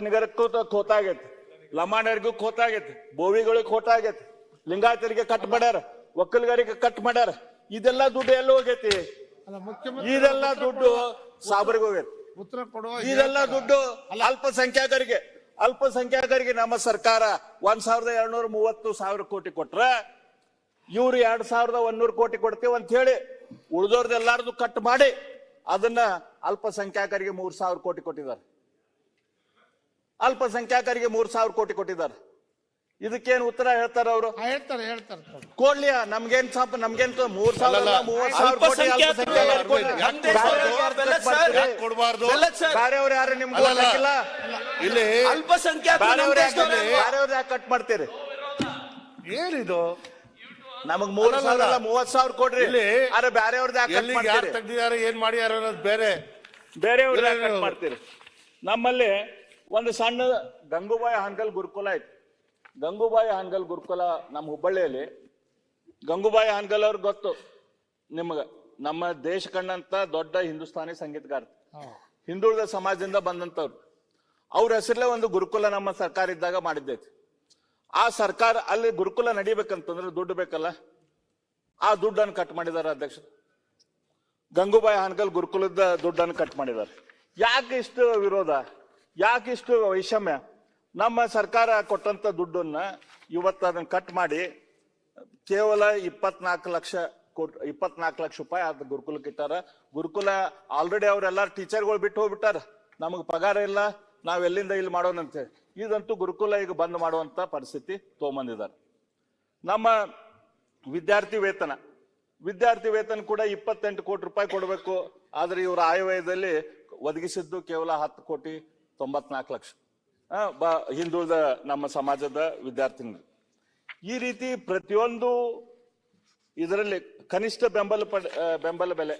ನಿಗರಕ್ಕೂ ಖೋತ ಆಗೈತಿ, ಲಮಾಣರಿಗೂ ಖೋತ ಆಗೈತಿ, ಬೋವಿಗಳಿಗೆ ಖೋತ ಆಗೈತಿ, ಲಿಂಗಾಯತರಿಗೆ ಕಟ್ ಮಾಡ್ಯಾರ, ಒಕ್ಕಲಿಗರಿಗೆ ಕಟ್ ಮಾಡ್ಯಾರ. ಇದೆಲ್ಲ ದುಡ್ಡು ಎಲ್ಲ ಹೋಗೈತಿ? ಇದೆಲ್ಲ ದುಡ್ಡು ಸಾಬರಿಗೆ ಹೋಗೈತಿ. ಇದೆಲ್ಲ ದುಡ್ಡು ಅಲ್ಪಸಂಖ್ಯಾತರಿಗೆ ನಮ್ಮ ಸರ್ಕಾರ 1,230 ಕೋಟಿ ಕೊಟ್ರ, ಇವ್ರು 2,100 ಕೋಟಿ ಕೊಡ್ತೇವೆ ಅಂತ ಹೇಳಿ ಉಳಿದೋರ್ದೆಲ್ಲಾರ್ದು ಕಟ್ ಮಾಡಿ ಅದನ್ನ ಅಲ್ಪಸಂಖ್ಯಾತರಿಗೆ 3,000 ಕೋಟಿ ಕೊಟ್ಟಿದ್ದಾರೆ. ಅಲ್ಪಸಂಖ್ಯಾತರಿಗೆ 3,000 ಕೋಟಿ ಕೊಟ್ಟಿದ್ದಾರೆ. ಇದಕ್ಕೇನು ಉತ್ತರ ಹೇಳ್ತಾರ ಅವರು? ಹೇಳ್ತಾರೆ ಕೊಡ್ಲಿಯ ನಮ್ಗೇನ್ 3,030,000 ಕೋಟಿ ಬೇರೆಯವ್ರು ಯಾರು ನಿಮ್ಗೆ ಇಲ್ಲಿ ಬೇರೆಯವ್ರು ಯಾಕೆ ಕಟ್ ಮಾಡ್ತೀರಿ? ಏನಿದು ನಮಗ್ 30,000 ಕೊಡ್ರಿ, ಅರೆ ಬೇರೆಯವ್ರದ್ದು ತೆಗ್ದಿದ್ದಾರೆ, ಏನ್ ಮಾಡ್ಯಾರ ಅನ್ನೋದು ಬೇರೆ. ಬೇರೆಯವ್ರ ಕಟ್ ಮಾಡ್ತೀರಿ. ನಮ್ಮಲ್ಲಿ ಒಂದು ಸಣ್ಣ ಗಂಗೂಬಾಯಿ ಹಾನ್ಗಲ್ ಗುರುಕುಲ ಐತಿ. ಗಂಗೂಬಾಯಿ ಹಾನ್ಗಲ್ ಗುರುಕುಲ ನಮ್ಮ ಹುಬ್ಬಳ್ಳಿಯಲ್ಲಿ. ಗಂಗೂಬಾಯಿ ಹಾನ್ಗಲ್ ಅವ್ರಿಗೆ ಗೊತ್ತು ನಿಮ್ಗ, ನಮ್ಮ ದೇಶ ಕಂಡಂತ ದೊಡ್ಡ ಹಿಂದೂಸ್ತಾನಿ ಸಂಗೀತಗಾರ, ಹಿಂದುಳಿದ ಸಮಾಜದಿಂದ ಬಂದಂತವ್ರು. ಅವ್ರ ಹೆಸರಲ್ಲೇ ಒಂದು ಗುರುಕುಲ ನಮ್ಮ ಸರ್ಕಾರ ಇದ್ದಾಗ ಮಾಡಿದ್ದೈತಿ. ಆ ಸರ್ಕಾರ ಅಲ್ಲಿ ಗುರುಕುಲ ನಡಿಬೇಕಂತಂದ್ರೆ ದುಡ್ಡು ಬೇಕಲ್ಲ, ಆ ದುಡ್ಡನ್ನು ಕಟ್ ಮಾಡಿದ್ದಾರೆ ಅಧ್ಯಕ್ಷ. ಗಂಗೂಬಾಯಿ ಹಾನ್ಗಲ್ ಗುರುಕುಲದ ದುಡ್ಡನ್ನು ಕಟ್ ಮಾಡಿದ್ದಾರೆ. ಯಾಕೆ ಇಷ್ಟು ವಿರೋಧ, ಯಾಕೆ ಇಷ್ಟು ವೈಷಮ್ಯ? ನಮ್ಮ ಸರ್ಕಾರ ಕೊಟ್ಟಂತ ದುಡ್ಡನ್ನ ಇವತ್ತು ಅದನ್ನ ಕಟ್ ಮಾಡಿ ಕೇವಲ 24 ಲಕ್ಷ ರೂಪಾಯಿ ಅದ್ ಗುರುಕುಲಕ್ಕೆ ಇಟ್ಟಾರ. ಗುರುಕುಲ ಆಲ್ರೆಡಿ ಅವರೆಲ್ಲ ಟೀಚರ್ಗಳು ಬಿಟ್ಟು ಹೋಗ್ಬಿಟ್ಟಾರ, ನಮಗ್ ಪಗಾರ ಇಲ್ಲ, ನಾವ್ ಎಲ್ಲಿಂದ ಇಲ್ಲಿ ಮಾಡೋಣಂತ ಹೇಳಿ. ಇದಂತೂ ಗುರುಕುಲ ಈಗ ಬಂದ್ ಮಾಡುವಂತ ಪರಿಸ್ಥಿತಿ ತಗೊಂಬಂದಿದ್ದಾರೆ. ನಮ್ಮ ವಿದ್ಯಾರ್ಥಿ ವೇತನ ಕೂಡ 28 ಕೋಟಿ ರೂಪಾಯಿ ಕೊಡಬೇಕು. ಆದ್ರೆ ಇವರ ಆಯವ್ಯಯದಲ್ಲಿ ಒದಗಿಸಿದ್ದು ಕೇವಲ 10 ಕೋಟಿ 94 ಲಕ್ಷ ಹಿಂದುಳಿದ ನಮ್ಮ ಸಮಾಜದ ವಿದ್ಯಾರ್ಥಿನಿಗಳು. ಈ ರೀತಿ ಪ್ರತಿಯೊಂದು ಇದರಲ್ಲಿ ಕನಿಷ್ಠ ಬೆಂಬಲ ಬೆಲೆ,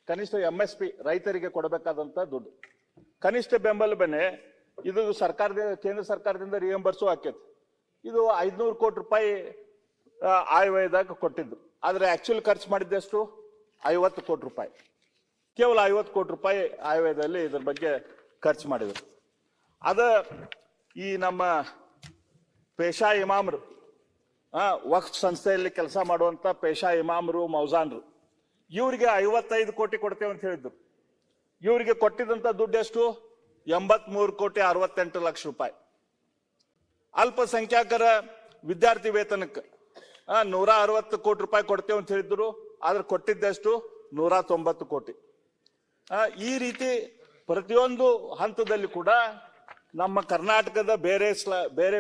ಕನಿಷ್ಠ MSP ರೈತರಿಗೆ ಕೊಡಬೇಕಾದಂತ ದುಡ್ಡು, ಕನಿಷ್ಠ ಬೆಂಬಲ ಬೆಲೆ ಇದು ಕೇಂದ್ರ ಸರ್ಕಾರದಿಂದ ರಿಯಂಬರ್ಸು ಆಕೈತಿ. ಇದು 500 ಕೋಟಿ ರೂಪಾಯಿ ಆಯವ್ಯಯದಾಗ ಕೊಟ್ಟಿದ್ದು. ಆದ್ರೆ ಆಕ್ಚುಲ್ ಖರ್ಚು ಮಾಡಿದ್ದೆಷ್ಟು? 50 ಕೋಟಿ ರೂಪಾಯಿ. ಕೇವಲ 50 ಕೋಟಿ ರೂಪಾಯಿ ಆಯವ್ಯಯದಲ್ಲಿ ಇದ್ರ ಬಗ್ಗೆ ಖರ್ಚು ಮಾಡಿದ್ರು. ಅದ ಈ ನಮ್ಮ ಪೇಶಾ ಇಮಾಮ್ರು, ವಕ್ಫ್ ಸಂಸ್ಥೆಯಲ್ಲಿ ಕೆಲಸ ಮಾಡುವಂತ ಪೇಶಾ ಇಮಾಮ್ರು, ಮೌಜಾನ್ರು, ಇವ್ರಿಗೆ 55 ಕೋಟಿ ಕೊಡ್ತೇವೆ ಅಂತ ಹೇಳಿದ್ರು. ಇವ್ರಿಗೆ ಕೊಟ್ಟಿದ್ದಂತ ದುಡ್ಡು ಎಷ್ಟು? 83 ಕೋಟಿ 68 ಲಕ್ಷ ರೂಪಾಯಿ. ಅಲ್ಪಸಂಖ್ಯಾತರ ವಿದ್ಯಾರ್ಥಿ ವೇತನಕ್ಕೆ 160 ಕೋಟಿ ರೂಪಾಯಿ ಕೊಡ್ತೇವೆ ಅಂತ ಹೇಳಿದ್ರು. ಆದ್ರೆ ಕೊಟ್ಟಿದ್ದೆಷ್ಟು? 190 ಕೋಟಿ. ಈ ರೀತಿ ಪ್ರತಿಯೊಂದು ಹಂತದಲ್ಲಿ ಕೂಡ ನಮ್ಮ ಕರ್ನಾಟಕದ ಬೇರೆ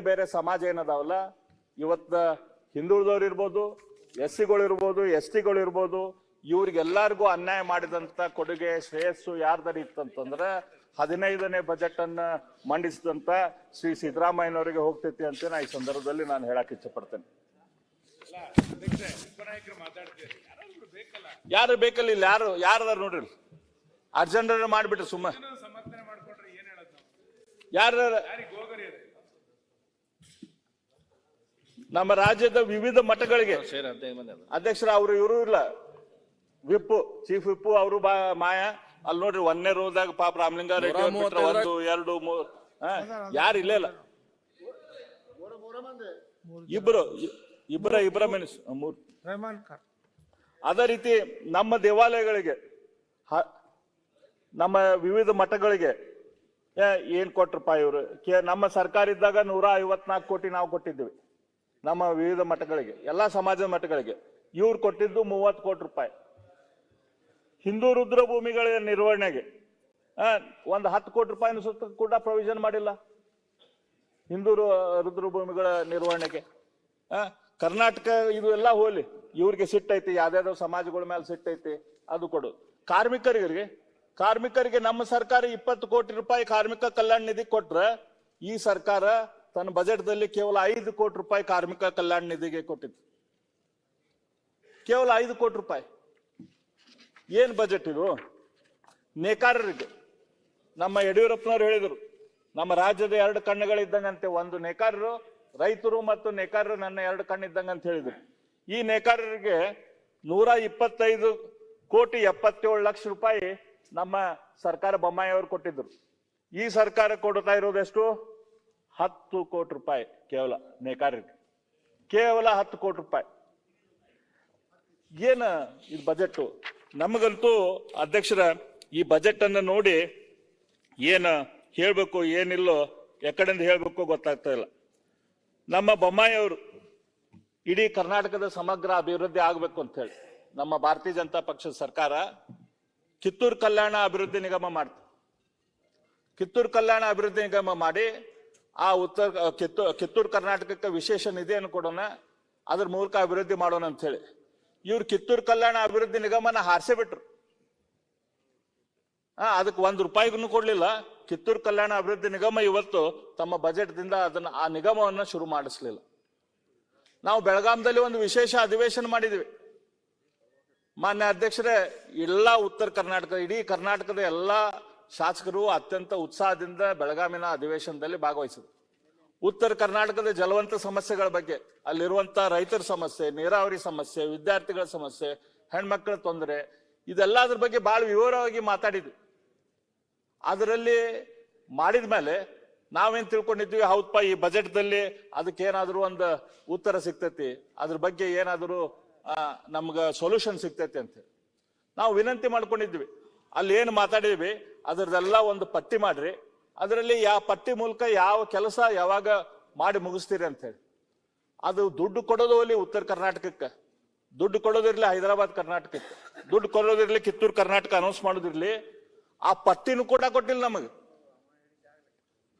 ಬೇರೆ ಸಮಾಜ ಏನದಾವಲ್ಲ, ಇವತ್ತ ಹಿಂದುಳಿದವ್ರು ಇರ್ಬೋದು, SCಗಳು ಇರ್ಬೋದು, STಗಳು ಇರ್ಬೋದು, ಇವ್ರಿಗೆಲ್ಲರಿಗೂ ಅನ್ಯಾಯ ಮಾಡಿದಂತ ಕೊಡುಗೆ ಶ್ರೇಯಸ್ಸು ಯಾರ್ದಾರಿ ಇತ್ತಂತಂದ್ರೆ 15ನೇ ಬಜೆಟ್ ಅನ್ನ ಮಂಡಿಸಿದಂತ ಶ್ರೀ ಸಿದ್ದರಾಮಯ್ಯನವರಿಗೆ ಹೋಗ್ತೈತಿ ಅಂತ ನಾ ಈ ಸಂದರ್ಭದಲ್ಲಿ ನಾನು ಹೇಳಕ್ ಇಚ್ಛೆ ಪಡ್ತೇನೆ. ಯಾರು ಬೇಕಲ್ಲ, ಇಲ್ಲಿ ಯಾರದಾರ ನೋಡ್ರಿ, ಅರ್ಜೆಂಟ್ ಮಾಡ್ಬಿಟ್ರಿ ಸುಮ್ಮ. ಯಾರ ನಮ್ಮ ರಾಜ್ಯದ ವಿವಿಧ ಮಠಗಳಿಗೆ ಅಧ್ಯಕ್ಷರ ಅವರು ಇವರು ಇಲ್ಲ, ಚೀಫ್ ವಿಪ್ ಅವರು ಮಾಯ. ಅಲ್ಲಿ ನೋಡ್ರಿ 1ನೇ ರೋದಾಗ ಪಾಪ ರಾಮಲಿಂಗಾರೆಡ್ಡಿ 1, 2, 3 ಯಾರು ಇಲ್ಲೇ ಇಲ್ಲ. ಇಬ್ಬರ ಮಿನಿಸ್ 3. ಅದೇ ರೀತಿ ನಮ್ಮ ದೇವಾಲಯಗಳಿಗೆ, ನಮ್ಮ ವಿವಿಧ ಮಠಗಳಿಗೆ ಏನ್ ಕೊಟ್ರಪ್ಪ ಇವರು? ನಮ್ಮ ಸರ್ಕಾರ ಇದ್ದಾಗ 154 ಕೋಟಿ ನಾವು ಕೊಟ್ಟಿದ್ದೀವಿ ನಮ್ಮ ವಿವಿಧ ಮಠಗಳಿಗೆ, ಎಲ್ಲಾ ಸಮಾಜದ ಮಠಗಳಿಗೆ. ಇವ್ರು ಕೊಟ್ಟಿದ್ದು 30 ಕೋಟಿ ರೂಪಾಯಿ. ಹಿಂದೂ ರುದ್ರ ಭೂಮಿಗಳ ನಿರ್ವಹಣೆಗೆ ಒಂದು 10 ಕೋಟಿ ರೂಪಾಯಿನ ಸುತ್ತ ಕೂಡ ಪ್ರೊವಿಷನ್ ಮಾಡಿಲ್ಲ ಹಿಂದೂ ರುದ್ರ ಭೂಮಿಗಳ ನಿರ್ವಹಣೆಗೆ. ಕರ್ನಾಟಕ ಇದು ಎಲ್ಲ ಹೋಲಿ, ಇವ್ರಿಗೆ ಸಿಟ್ಟೈತಿ, ಯಾವ್ದಾವ್ದೋ ಸಮಾಜಗಳ ಮೇಲೆ ಸಿಟ್ಟೈತಿ, ಅದು ಕೊಡು. ಕಾರ್ಮಿಕರಿಗೆ ನಮ್ಮ ಸರ್ಕಾರ 20 ಕೋಟಿ ರೂಪಾಯಿ ಕಾರ್ಮಿಕ ಕಲ್ಯಾಣ ನಿಧಿ ಕೊಟ್ರೆ, ಈ ಸರ್ಕಾರ ತನ್ನ ಬಜೆಟ್ ದಲ್ಲಿ ಕೇವಲ 5 ಕೋಟಿ ರೂಪಾಯಿ ಕಾರ್ಮಿಕ ಕಲ್ಯಾಣ ನಿಧಿಗೆ ಕೊಟ್ಟಿತ್ತು. ಕೇವಲ 5 ಕೋಟಿ ರೂಪಾಯಿ. ಏನ್ ಬಜೆಟ್ ಇದು? ನೇಕಾರರಿಗೆ ನಮ್ಮ ಯಡಿಯೂರಪ್ಪನವರು ಹೇಳಿದ್ರು, ನಮ್ಮ ರಾಜ್ಯದ 2 ಕಣ್ಣುಗಳಿದ್ದಂಗಂತೆ, ಒಂದು ನೇಕಾರರು, ರೈತರು ಮತ್ತು ನೇಕಾರರು ನನ್ನ 2 ಕಣ್ಣಿದ್ದಂಗ ಅಂತ ಹೇಳಿದ್ರು. ಈ ನೇಕಾರರಿಗೆ 125 ಕೋಟಿ 77 ಲಕ್ಷ ರೂಪಾಯಿ ನಮ್ಮ ಸರ್ಕಾರ ಬೊಮ್ಮಾಯಿ ಅವರು ಕೊಟ್ಟಿದ್ರು. ಈ ಸರ್ಕಾರ ಕೊಡ್ತಾ ಇರೋದು ಎಷ್ಟು? 10 ಕೋಟಿ ರೂಪಾಯಿ ಕೇವಲ ನೇಕಾರರಿಗೆ, ಕೇವಲ 10 ಕೋಟಿ ರೂಪಾಯಿ. ಏನ ಇದು ಬಜೆಟ್? ನಮಗಂತೂ ಅಧ್ಯಕ್ಷರ ಈ ಬಜೆಟ್ ಅನ್ನು ನೋಡಿ ಏನ ಹೇಳ್ಬೇಕು ಏನಿಲ್ಲೋ ಎಕಡೆಂದ ಹೇಳ್ಬೇಕು ಗೊತ್ತಾಗ್ತಾ ಇಲ್ಲ. ನಮ್ಮ ಬೊಮ್ಮಾಯಿ ಅವರು ಇಡೀ ಕರ್ನಾಟಕದ ಸಮಗ್ರ ಅಭಿವೃದ್ಧಿ ಆಗಬೇಕು ಅಂತ ಹೇಳಿ ನಮ್ಮ ಭಾರತೀಯ ಜನತಾ ಪಕ್ಷದ ಸರ್ಕಾರ ಕಿತ್ತೂರು ಕಲ್ಯಾಣ ಅಭಿವೃದ್ಧಿ ನಿಗಮ ಮಾಡ್ತಾರೆ. ಕಿತ್ತೂರು ಕಲ್ಯಾಣ ಅಭಿವೃದ್ಧಿ ನಿಗಮ ಮಾಡಿ ಆ ಕಿತ್ತೂರು ಕರ್ನಾಟಕಕ್ಕೆ ವಿಶೇಷ ನಿಧಿಯನ್ನು ಕೊಡೋಣ, ಅದ್ರ ಮೂಲಕ ಅಭಿವೃದ್ಧಿ ಮಾಡೋಣ ಅಂತ ಹೇಳಿ ಇವ್ರು ಕಿತ್ತೂರು ಕಲ್ಯಾಣ ಅಭಿವೃದ್ಧಿ ನಿಗಮನ ಹಾರಿಸೇ ಬಿಟ್ರು. ಅದಕ್ಕೆ ₹1 ಕೊಡ್ಲಿಲ್ಲ. ಕಿತ್ತೂರು ಕಲ್ಯಾಣ ಅಭಿವೃದ್ಧಿ ನಿಗಮ ಇವತ್ತು ತಮ್ಮ ಬಜೆಟ್ ದಿಂದ ಅದನ್ನ ಆ ನಿಗಮವನ್ನು ಶುರು ಮಾಡಿಸ್ಲಿಲ್ಲ. ನಾವು ಬೆಳಗಾಂದಲ್ಲಿ ಒಂದು ವಿಶೇಷ ಅಧಿವೇಶನ ಮಾಡಿದ್ವಿ. ಮಾನ್ಯ ಅಧ್ಯಕ್ಷರೇ, ಎಲ್ಲಾ ಉತ್ತರ ಕರ್ನಾಟಕ, ಇಡೀ ಕರ್ನಾಟಕದ ಎಲ್ಲಾ ಶಾಸಕರು ಅತ್ಯಂತ ಉತ್ಸಾಹದಿಂದ ಬೆಳಗಾವಿನ ಅಧಿವೇಶನದಲ್ಲಿ ಭಾಗವಹಿಸಿದ್ರು. ಉತ್ತರ ಕರ್ನಾಟಕದ ಜಲವಂತ ಸಮಸ್ಯೆಗಳ ಬಗ್ಗೆ, ಅಲ್ಲಿರುವಂತ ರೈತರ ಸಮಸ್ಯೆ, ನೀರಾವರಿ ಸಮಸ್ಯೆ, ವಿದ್ಯಾರ್ಥಿಗಳ ಸಮಸ್ಯೆ, ಹೆಣ್ಮಕ್ಳ ತೊಂದರೆ, ಇದೆಲ್ಲದ್ರ ಬಗ್ಗೆ ಬಹಳ ವಿವರವಾಗಿ ಮಾತಾಡಿದ್ವಿ. ಅದರಲ್ಲಿ ಮಾಡಿದ ಮೇಲೆ ನಾವೇನ್ ತಿಳ್ಕೊಂಡಿದ್ವಿ, ಹೌದಪ್ಪ ಈ ಬಜೆಟ್ ದಲ್ಲಿ ಅದಕ್ಕೇನಾದ್ರೂ ಒಂದು ಉತ್ತರ ಸಿಗ್ತೈತಿ, ಅದ್ರ ಬಗ್ಗೆ ಏನಾದ್ರೂ ನಮ್ಗ ಸೊಲ್ಯೂಷನ್ ಸಿಗ್ತೈತಿ ಅಂತ ನಾವು ವಿನಂತಿ ಮಾಡ್ಕೊಂಡಿದ್ವಿ. ಅಲ್ಲಿ ಏನು ಮಾತಾಡಿದ್ವಿ ಅದರದೆಲ್ಲ ಒಂದು ಪಟ್ಟಿ ಮಾಡ್ರಿ, ಅದರಲ್ಲಿ ಯಾವ ಪಟ್ಟಿ ಮೂಲಕ ಯಾವ ಕೆಲಸ ಯಾವಾಗ ಮಾಡಿ ಮುಗಿಸ್ತೀರಿ ಅಂತ ಹೇಳಿ. ಅದು ದುಡ್ಡು ಕೊಡೋದು ಅಲ್ಲಿ ಉತ್ತರ ಕರ್ನಾಟಕಕ್ಕೆ, ದುಡ್ಡು ಕೊಡೋದಿರ್ಲಿ ಹೈದರಾಬಾದ್ ಕರ್ನಾಟಕಕ್ಕೆ, ದುಡ್ಡು ಕೊಡೋದಿರ್ಲಿ ಕಿತ್ತೂರು ಕರ್ನಾಟಕ ಅನೌನ್ಸ್ ಮಾಡೋದಿರ್ಲಿ, ಆ ಪಟ್ಟಿನೂ ಕೂಡ ಕೊಟ್ಟಿಲ್ಲ ನಮಗೆ.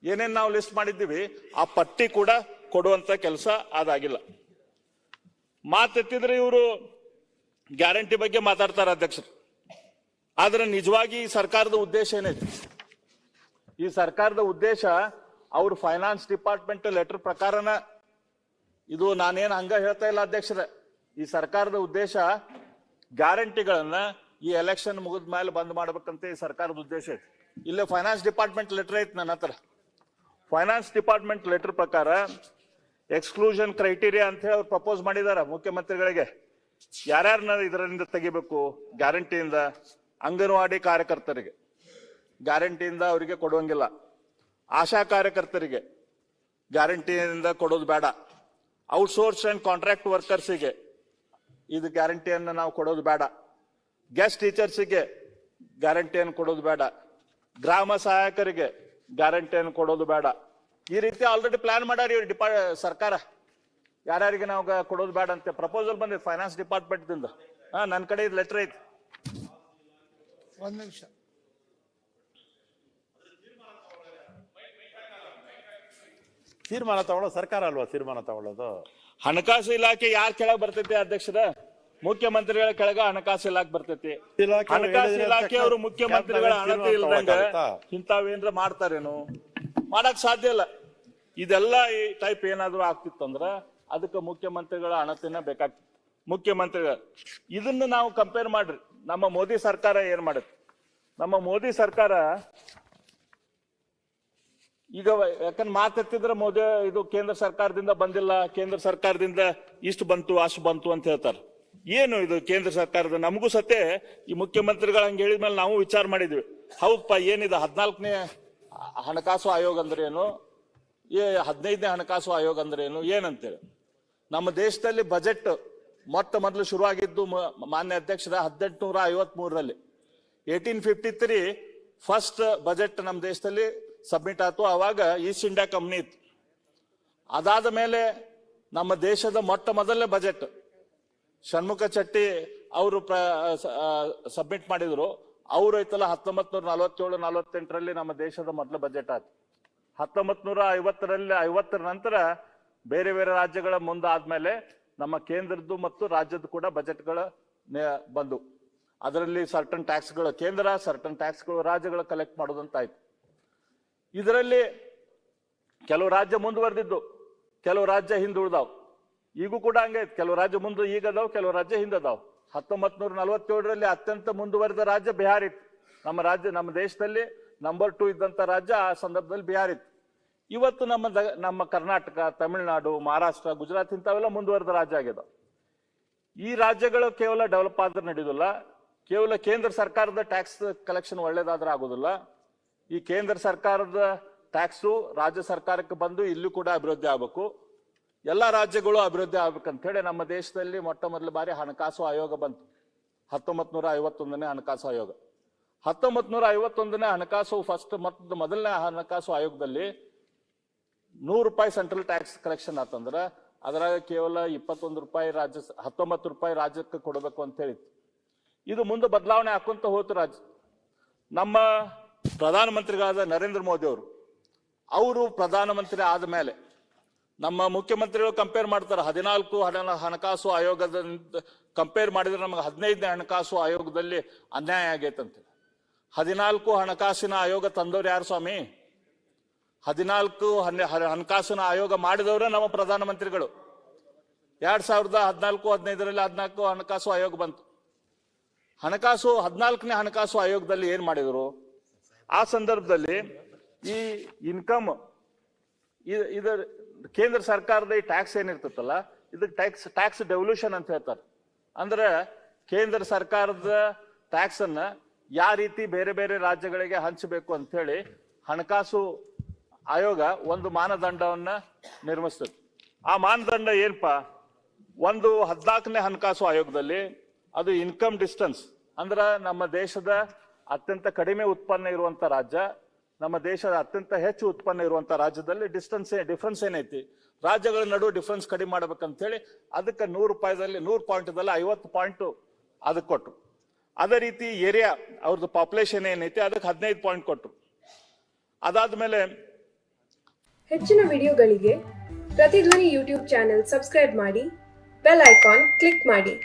ಏನೇನ್ ನಾವು ಲಿಸ್ಟ್ ಮಾಡಿದ್ದೀವಿ ಆ ಪಟ್ಟಿ ಕೂಡ ಕೊಡುವಂತ ಕೆಲಸ ಅದಾಗಿಲ್ಲ. ಮಾತೆತ್ತಿದ್ರೆ ಇವರು ಗ್ಯಾರಂಟಿ ಬಗ್ಗೆ ಮಾತಾಡ್ತಾರೆ ಅಧ್ಯಕ್ಷರು. ಆದ್ರೆ ನಿಜವಾಗಿ ಈ ಸರ್ಕಾರದ ಉದ್ದೇಶ ಏನಿದೆ? ಈ ಸರ್ಕಾರದ ಉದ್ದೇಶ ಅವ್ರ ಫೈನಾನ್ಸ್ ಡಿಪಾರ್ಟ್ಮೆಂಟ್ ಲೆಟರ್ ಪ್ರಕಾರನ, ಇದು ನಾನೇನು ಹಂಗ ಹೇಳ್ತಾ ಇಲ್ಲ ಅಧ್ಯಕ್ಷರ, ಈ ಸರ್ಕಾರದ ಉದ್ದೇಶ ಗ್ಯಾರಂಟಿಗಳನ್ನ ಈ ಎಲೆಕ್ಷನ್ ಮುಗಿದ ಮೇಲೆ ಬಂದ್ ಮಾಡ್ಬೇಕಂತ ಈ ಸರ್ಕಾರದ ಉದ್ದೇಶ ಐತಿ. ಇಲ್ಲೇ ಫೈನಾನ್ಸ್ ಡಿಪಾರ್ಟ್ಮೆಂಟ್ ಲೆಟರ್ ಐತಿ ನನ್ನ ಹತ್ರ. ಫೈನಾನ್ಸ್ ಡಿಪಾರ್ಟ್ಮೆಂಟ್ ಲೆಟರ್ ಪ್ರಕಾರ ಎಕ್ಸ್ಕ್ಲೂಷನ್ ಕ್ರೈಟೀರಿಯಾ ಅಂತ ಹೇಳಿ ಅವ್ರು ಪ್ರಪೋಸ್ ಮಾಡಿದಾರ ಮುಖ್ಯಮಂತ್ರಿಗಳಿಗೆ. ಯಾರ್ಯಾರನ್ನ ಇದರಿಂದ ತೆಗಿಬೇಕು ಗ್ಯಾರಂಟಿಯಿಂದ? ಅಂಗನವಾಡಿ ಕಾರ್ಯಕರ್ತರಿಗೆ ಗ್ಯಾರಂಟಿಯಿಂದ ಅವರಿಗೆ ಕೊಡುವಂಗಿಲ್ಲ, ಆಶಾ ಕಾರ್ಯಕರ್ತರಿಗೆ ಗ್ಯಾರಂಟಿಯಿಂದ ಕೊಡೋದು ಬೇಡ, ಔಟ್ಸೋರ್ಸ್ ಅಂಡ್ ಕಾಂಟ್ರಾಕ್ಟ್ ವರ್ಕರ್ಸಿಗೆ ಇದು ಗ್ಯಾರಂಟಿಯನ್ನು ನಾವು ಕೊಡೋದು ಬೇಡ, ಗೆಸ್ಟ್ ಟೀಚರ್ಸಿಗೆ ಗ್ಯಾರಂಟಿಯನ್ನು ಕೊಡೋದು ಬೇಡ, ಗ್ರಾಮ ಸಹಾಯಕರಿಗೆ ಗ್ಯಾರಂಟಿಯನ್ನು ಕೊಡೋದು ಬೇಡ. ಈ ರೀತಿ ಆಲ್ರೆಡಿ ಪ್ಲಾನ್ ಮಾಡ್ಯಾರ ಇವ್ರು ಸರ್ಕಾರ. ಯಾರ್ಯಾರಿಗೆ ನಾವು ಕೊಡೋದು ಬೇಡ ಅಂತ ಪ್ರಪೋಸಲ್ ಬಂದಿದೆ ಫೈನಾನ್ಸ್ ಡಿಪಾರ್ಟ್ಮೆಂಟ್ ದಿಂದ. ನನ್ನ ಕಡೆ ಇದು ಲೆಟರ್ ಐತಿ. ಒಂದು ನಿಮಿಷ. ತೀರ್ಮಾನ ತಗೊಳ್ಳೋ ಸರ್ಕಾರ ಅಲ್ವಾ ತೀರ್ಮಾನ ತಗೊಳ್ಳೋದು? ಹಣಕಾಸು ಇಲಾಖೆ ಯಾರ ಕೆಳಗೆ ಬರ್ತೈತಿ ಅಧ್ಯಕ್ಷರ? ಮುಖ್ಯಮಂತ್ರಿಗಳ ಕೆಳಗ ಹಣಕಾಸು ಇಲಾಖೆ ಬರ್ತೈತಿ. ಹಣಕಾಸು ಇಲಾಖೆಯವರು ಮುಖ್ಯಮಂತ್ರಿಗಳ ಅಣತಿ ಇಲ್ದಂಗ ಇಂಥವೇನ್ರ ಮಾಡ್ತಾರೇನು? ಮಾಡಕ್ ಸಾಧ್ಯ ಇಲ್ಲ. ಇದೆಲ್ಲ ಈ ಟೈಪ್ ಏನಾದ್ರು ಆಗ್ತಿತ್ತಂದ್ರ ಅದಕ್ಕೆ ಮುಖ್ಯಮಂತ್ರಿಗಳ ಅಣತಿನ ಬೇಕಾಗ್ತಿತ್ತು. ಮುಖ್ಯಮಂತ್ರಿಗಳ ಇದನ್ನ ನಾವು ಕಂಪೇರ್ ಮಾಡ್ರಿ, ನಮ್ಮ ಮೋದಿ ಸರ್ಕಾರ ಏನ್ ಮಾಡುತ್ತೆ? ನಮ್ಮ ಮೋದಿ ಸರ್ಕಾರ ಈಗ ಯಾಕಂದ್ರೆ ಮಾತೆತ್ತಿದ್ರೆ ಮೋದಿ ಇದು ಕೇಂದ್ರ ಸರ್ಕಾರದಿಂದ ಬಂದಿಲ್ಲ, ಕೇಂದ್ರ ಸರ್ಕಾರದಿಂದ ಇಷ್ಟು ಬಂತು ಅಷ್ಟು ಬಂತು ಅಂತ ಹೇಳ್ತಾರೆ. ಏನು ಇದು ಕೇಂದ್ರ ಸರ್ಕಾರದ? ನಮಗೂ ಸತೆ ಈ ಮುಖ್ಯಮಂತ್ರಿಗಳು ಹಂಗೆ ಹೇಳಿದ್ಮೇಲೆ ನಾವು ವಿಚಾರ ಮಾಡಿದ್ವಿ, ಹೌದಪ್ಪ ಏನಿದೆ 14ನೇ ಹಣಕಾಸು ಆಯೋಗ ಅಂದ್ರೆ ಏನು, 15ನೇ ಹಣಕಾಸು ಆಯೋಗ ಅಂದ್ರೆ ಏನು, ಏನಂತೇಳಿ. ನಮ್ಮ ದೇಶದಲ್ಲಿ ಬಜೆಟ್ ಮೊಟ್ಟ ಮೊದಲು ಶುರುವಾಗಿದ್ದು ಮಾನ್ಯ ಅಧ್ಯಕ್ಷರ 1853ರಲ್ಲಿ 1853 ಫಸ್ಟ್ ಬಜೆಟ್ ನಮ್ಮ ದೇಶದಲ್ಲಿ ಸಬ್ಮಿಟ್ ಆಯ್ತು. ಅವಾಗ ಈಸ್ಟ್ ಇಂಡಿಯಾ ಕಂಪ್ನಿ ಇತ್ತು. ಅದಾದ ಮೇಲೆ ನಮ್ಮ ದೇಶದ ಮೊಟ್ಟ ಮೊದಲನೇ ಬಜೆಟ್ ಷಣ್ಮುಖ ಚೆಟ್ಟಿ ಅವರು ಸಬ್ಮಿಟ್ ಮಾಡಿದ್ರು. ಅವ್ರು ಐತಲ್ಲ 1947-48ರಲ್ಲಿ ನಮ್ಮ ದೇಶದ ಮೊದಲ ಬಜೆಟ್ ಆಯ್ತು. 1950ರ ನಂತರ ಬೇರೆ ಬೇರೆ ರಾಜ್ಯಗಳ ಮುಂದಾದ್ಮೇಲೆ ನಮ್ಮ ಕೇಂದ್ರದ್ದು ಮತ್ತು ರಾಜ್ಯದ ಕೂಡ ಬಜೆಟ್ಗಳ ಬಂದು ಅದರಲ್ಲಿ ಸರ್ಟನ್ ಟ್ಯಾಕ್ಸ್ಗಳು ಕೇಂದ್ರ, ಸರ್ಟನ್ ಟ್ಯಾಕ್ಸ್ಗಳು ರಾಜ್ಯಗಳು ಕಲೆಕ್ಟ್ ಮಾಡೋದಂತಾಯ್ತು. ಇದರಲ್ಲಿ ಕೆಲವು ರಾಜ್ಯ ಮುಂದುವರೆದಿದ್ದು, ಕೆಲವು ರಾಜ್ಯ ಹಿಂದುಳಿದಾವ್. ಈಗೂ ಕೂಡ ಹಂಗೆ ಕೆಲವು ರಾಜ್ಯ ಮುಂದೆ ಈಗದಾವ್, ಕೆಲವು ರಾಜ್ಯ ಹಿಂದದಾವ್. 1947ರಲ್ಲಿ ಅತ್ಯಂತ ಮುಂದುವರೆದ ರಾಜ್ಯ ಬಿಹಾರ ಇತ್ತು. ನಮ್ಮ ದೇಶದಲ್ಲಿ ನಂಬರ್ 2 ಇದ್ದಂತ ರಾಜ್ಯ ಆ ಸಂದರ್ಭದಲ್ಲಿ ಬಿಹಾರ ಇತ್ತು. ಇವತ್ತು ನಮ್ಮ ಕರ್ನಾಟಕ, ತಮಿಳುನಾಡು, ಮಹಾರಾಷ್ಟ್ರ, ಗುಜರಾತ್ ಇಂಥವೆಲ್ಲ ಮುಂದುವರೆದ ರಾಜ್ಯ ಆಗ್ಯದ. ಈ ರಾಜ್ಯಗಳು ಕೇವಲ ಡೆವಲಪ್ ಆದ್ರೆ ನಡೆಯೋದಿಲ್ಲ, ಕೇವಲ ಕೇಂದ್ರ ಸರ್ಕಾರದ ಟ್ಯಾಕ್ಸ್ ಕಲೆಕ್ಷನ್ ಒಳ್ಳೇದಾದ್ರೆ ಆಗೋದಿಲ್ಲ. ಈ ಕೇಂದ್ರ ಸರ್ಕಾರದ ಟ್ಯಾಕ್ಸು ರಾಜ್ಯ ಸರ್ಕಾರಕ್ಕೆ ಬಂದು ಇಲ್ಲೂ ಕೂಡ ಅಭಿವೃದ್ಧಿ ಆಗಬೇಕು, ಎಲ್ಲ ರಾಜ್ಯಗಳು ಅಭಿವೃದ್ಧಿ ಆಗ್ಬೇಕಂತ ಹೇಳಿ ನಮ್ಮ ದೇಶದಲ್ಲಿ ಮೊಟ್ಟ ಮೊದಲ ಬಾರಿ ಹಣಕಾಸು ಆಯೋಗ ಬಂತು. 1951ನೇ ಹಣಕಾಸು ಆಯೋಗ. 1951ನೇ ಹಣಕಾಸು ಮೊದಲನೇ ಹಣಕಾಸು ಆಯೋಗದಲ್ಲಿ ₹100 ಸೆಂಟ್ರಲ್ ಟ್ಯಾಕ್ಸ್ ಕಲೆಕ್ಷನ್ ಆತಂದ್ರೆ ಅದರಾಗ ಕೇವಲ ₹21 19 ರಾಜ್ಯಕ್ಕೆ ಕೊಡಬೇಕು ಅಂತ ಹೇಳಿತ್ತು. ಇದು ಮುಂದೆ ಬದಲಾವಣೆ ಹಾಕೊಂತ ಹೋಯ್ತು ರಾಜ್ಯ. ನಮ್ಮ ಪ್ರಧಾನಮಂತ್ರಿಗಳಾದ ನರೇಂದ್ರ ಮೋದಿ ಅವರು ಪ್ರಧಾನಮಂತ್ರಿ ಆದ ಮೇಲೆ ನಮ್ಮ ಮುಖ್ಯಮಂತ್ರಿಗಳು ಕಂಪೇರ್ ಮಾಡ್ತಾರೆ. 14 ಹಣಕಾಸು ಆಯೋಗದಿಂದ ಕಂಪೇರ್ ಮಾಡಿದ್ರೆ ನಮಗೆ 15ನೇ ಹಣಕಾಸು ಆಯೋಗದಲ್ಲಿ ಅನ್ಯಾಯ ಆಗೈತಂತ. 14 ಹಣಕಾಸಿನ ಆಯೋಗ ತಂದವ್ರು ಯಾರು ಸ್ವಾಮಿ? 14 ಹಣಕಾಸಿನ ಆಯೋಗ ಮಾಡಿದವರೇ ನಮ್ಮ ಪ್ರಧಾನಮಂತ್ರಿಗಳು. 2014-15ರಲ್ಲಿ 14 ಹಣಕಾಸು ಆಯೋಗ ಬಂತು. 14ನೇ ಹಣಕಾಸು ಆಯೋಗದಲ್ಲಿ ಏನ್ ಮಾಡಿದ್ರು? ಆ ಸಂದರ್ಭದಲ್ಲಿ ಈ ಇನ್ಕಮ್ ಇದು ಕೇಂದ್ರ ಸರ್ಕಾರದ ಈ ಟ್ಯಾಕ್ಸ್ ಏನಿರ್ತೈತಲ್ಲ, ಇದಕ್ಕೆ ಟ್ಯಾಕ್ಸ್ ಡೆವಲ್ಯೂಷನ್ ಅಂತ ಹೇಳ್ತಾರೆ. ಅಂದ್ರೆ ಕೇಂದ್ರ ಸರ್ಕಾರದ ಟ್ಯಾಕ್ಸ್ ಅನ್ನ ಯಾವ ರೀತಿ ಬೇರೆ ಬೇರೆ ರಾಜ್ಯಗಳಿಗೆ ಹಂಚಬೇಕು ಅಂತ ಹೇಳಿ ಹಣಕಾಸು ಆಯೋಗ ಒಂದು ಮಾನದಂಡವನ್ನ ನಿರ್ಮಿಸ್ತದೆ. ಆ ಮಾನದಂಡ ಏನಪ್ಪಾ? ಒಂದು 14ನೇ ಹಣಕಾಸು ಆಯೋಗದಲ್ಲಿ ಅದು ಇನ್ಕಮ್ ಡಿಸ್ಟೆನ್ಸ್, ಅಂದ್ರ ನಮ್ಮ ದೇಶದ ಅತ್ಯಂತ ಕಡಿಮೆ ಉತ್ಪನ್ನ ಇರುವಂತ ರಾಜ್ಯ, ನಮ್ಮ ದೇಶದ ಅತ್ಯಂತ ಹೆಚ್ಚು ಉತ್ಪನ್ನ ಇರುವಂತ ರಾಜ್ಯದಲ್ಲಿ ಡಿಫ್ರೆನ್ಸ್ ಏನೈತಿ, ರಾಜ್ಯಗಳ ನಡುವೆ ಡಿಫ್ರೆನ್ಸ್ ಕಡಿಮೆ ಮಾಡ್ಬೇಕಂತ ಹೇಳಿ ಅದಕ್ಕೆ ₹100 ಪಾಯಿಂಟ್ದಲ್ಲಿ 50 ಪಾಯಿಂಟ್ ಅದಕ್ಕೆ ಕೊಟ್ರು. ಅದೇ ರೀತಿ ಏರಿಯಾ ಅವ್ರದ್ದು ಪಾಪ್ಯುಲೇಷನ್ ಏನೈತಿ ಅದಕ್ಕೆ 15 ಪಾಯಿಂಟ್ ಕೊಟ್ರು. ಅದಾದ್ಮೇಲೆ ಹೆಚ್ಚಿನ ವಿಡಿಯೋಗಳಿಗೆ ಪ್ರತಿಧ್ವನಿ ಯೂಟ್ಯೂಬ್ ಚಾನೆಲ್ ಸಬ್ಸ್ಕ್ರೈಬ್ ಮಾಡಿ, ಬೆಲ್ ಐಕಾನ್ ಕ್ಲಿಕ್ ಮಾಡಿ.